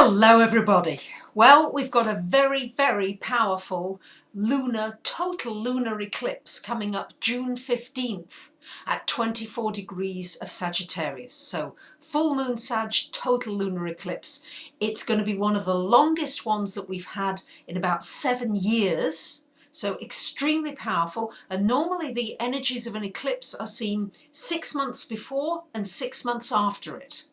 Hello everybody. Well, we've got a very, very powerful total lunar eclipse coming up June 15th at 24 degrees of Sagittarius. So full moon Sag, total lunar eclipse. It's going to be one of the longest ones that we've had in about 7 years. So extremely powerful, and normally the energies of an eclipse are seen 6 months before and 6 months after it.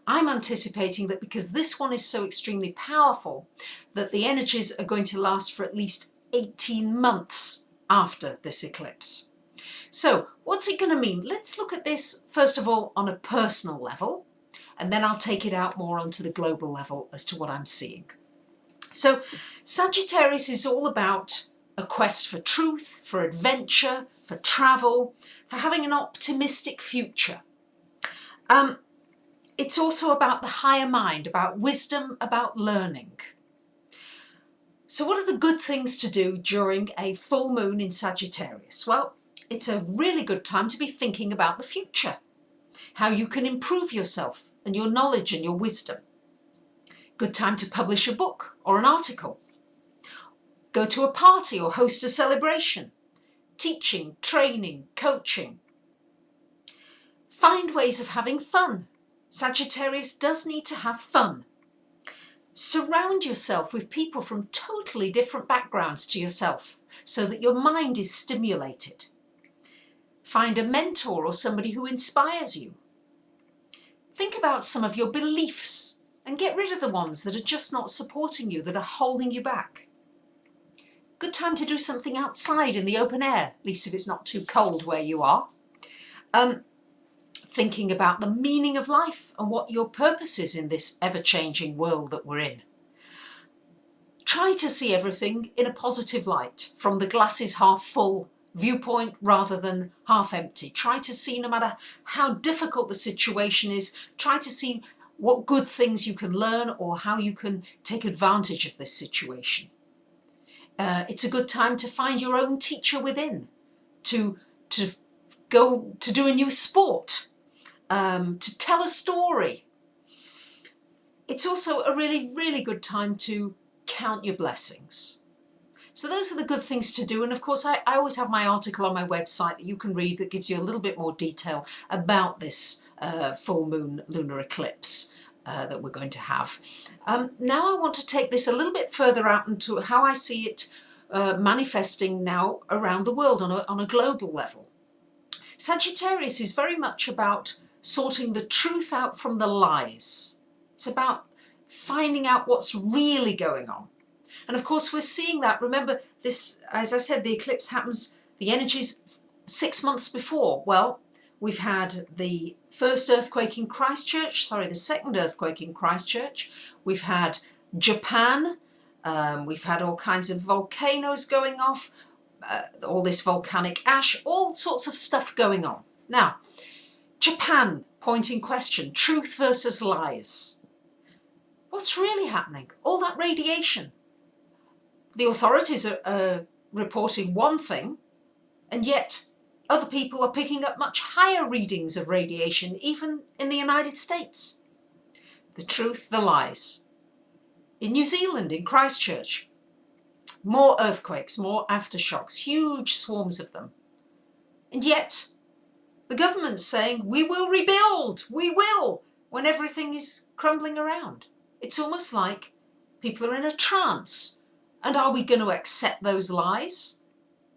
I'm anticipating that because this one is so extremely powerful, that the energies are going to last for at least 18 months after this eclipse. So what's it going to mean? Let's look at this first of all on a personal level, and then I'll take it out more onto the global level as to what I'm seeing. So Sagittarius is all about a quest for truth, for adventure, for travel, for having an optimistic future. It's also about the higher mind, about wisdom, about learning. So what are the good things to do during a full moon in Sagittarius? Well, it's a really good time to be thinking about the future, how you can improve yourself and your knowledge and your wisdom. Good time to publish a book or an article. Go to a party or host a celebration. Teaching, training, coaching. Find ways of having fun. Sagittarius does need to have fun. Surround yourself with people from totally different backgrounds to yourself so that your mind is stimulated. Find a mentor or somebody who inspires you. Think about some of your beliefs and get rid of the ones that are just not supporting you, that are holding you back. Good time to do something outside in the open air, at least if it's not too cold where you are. Thinking about the meaning of life and what your purpose is in this ever-changing world that we're in. Try to see everything in a positive light, from the glass is half full viewpoint rather than half empty. Try to see, no matter how difficult the situation is, try to see what good things you can learn or how you can take advantage of this situation. It's a good time to find your own teacher within, to go to do a new sport, to tell a story. It's also a really, really good time to count your blessings. So those are the good things to do. And of course, I always have my article on my website that you can read that gives you a little bit more detail about this full moon lunar eclipse that we're going to have. Now I want to take this a little bit further out into how I see it manifesting now around the world on a global level. Sagittarius is very much about sorting the truth out from the lies. It's about finding out what's really going on. And of course we're seeing that. Remember this, as I said, the eclipse happens, the energies 6 months before. Well, we've had the first earthquake in Christchurch, the second earthquake in Christchurch. We've had Japan, we've had all kinds of volcanoes going off, all this volcanic ash, all sorts of stuff going on. Now, Japan, point in question, truth versus lies. What's really happening? All that radiation. The authorities are reporting one thing, and yet other people are picking up much higher readings of radiation, even in the United States. The truth, the lies. In New Zealand, in Christchurch, more earthquakes, more aftershocks, huge swarms of them. And yet, the government's saying, we will rebuild, we will, when everything is crumbling around. It's almost like people are in a trance. And are we going to accept those lies?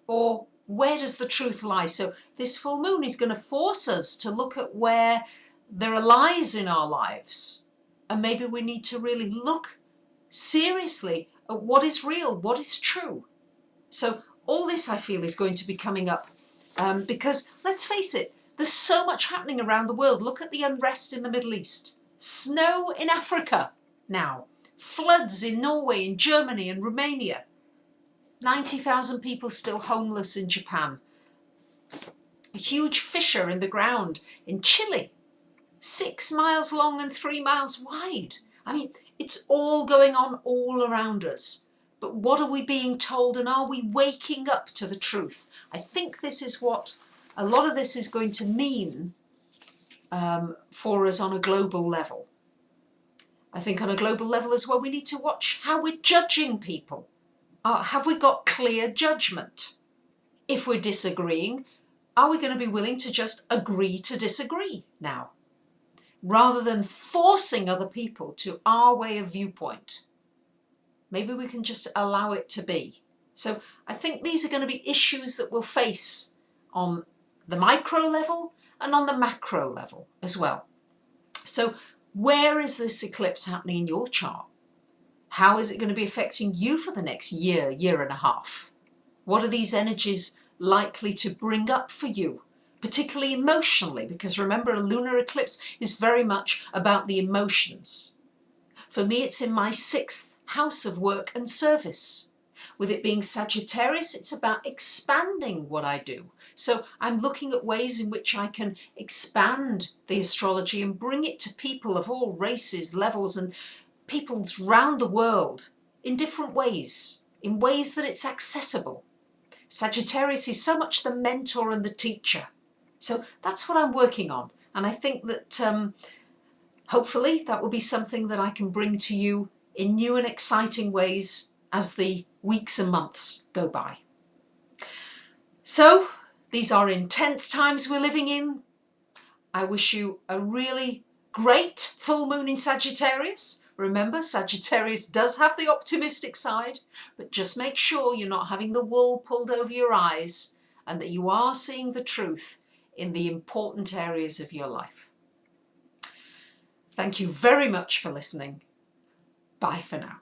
Or where does the truth lie? So this full moon is going to force us to look at where there are lies in our lives. And maybe we need to really look seriously at what is real, what is true. So all this, I feel, is going to be coming up because, let's face it, there's so much happening around the world. Look at the unrest in the Middle East. Snow in Africa now. Floods in Norway, in Germany and Romania. 90,000 people still homeless in Japan. A huge fissure in the ground in Chile. 6 miles long and 3 miles wide. I mean, it's all going on all around us. But what are we being told, and are we waking up to the truth? I think this is what a lot of this is going to mean for us on a global level. I think on a global level as well, we need to watch how we're judging people. Have we got clear judgment? If we're disagreeing, are we going to be willing to just agree to disagree now? Rather than forcing other people to our way of viewpoint. Maybe we can just allow it to be. So I think these are going to be issues that we'll face on the micro level and on the macro level as well. So where is this eclipse happening in your chart? How is it going to be affecting you for the next year, year and a half? What are these energies likely to bring up for you, particularly emotionally? Because remember, a lunar eclipse is very much about the emotions. For me, it's in my 6th house of work and service. With it being Sagittarius, it's about expanding what I do. So I'm looking at ways in which I can expand the astrology and bring it to people of all races, levels, and peoples around the world in different ways, in ways that it's accessible. Sagittarius is so much the mentor and the teacher. So that's what I'm working on. And I think that hopefully that will be something that I can bring to you in new and exciting ways as the weeks and months go by. So these are intense times we're living in. I wish you a really great full moon in Sagittarius. Remember, Sagittarius does have the optimistic side, but just make sure you're not having the wool pulled over your eyes and that you are seeing the truth in the important areas of your life. Thank you very much for listening. Bye for now.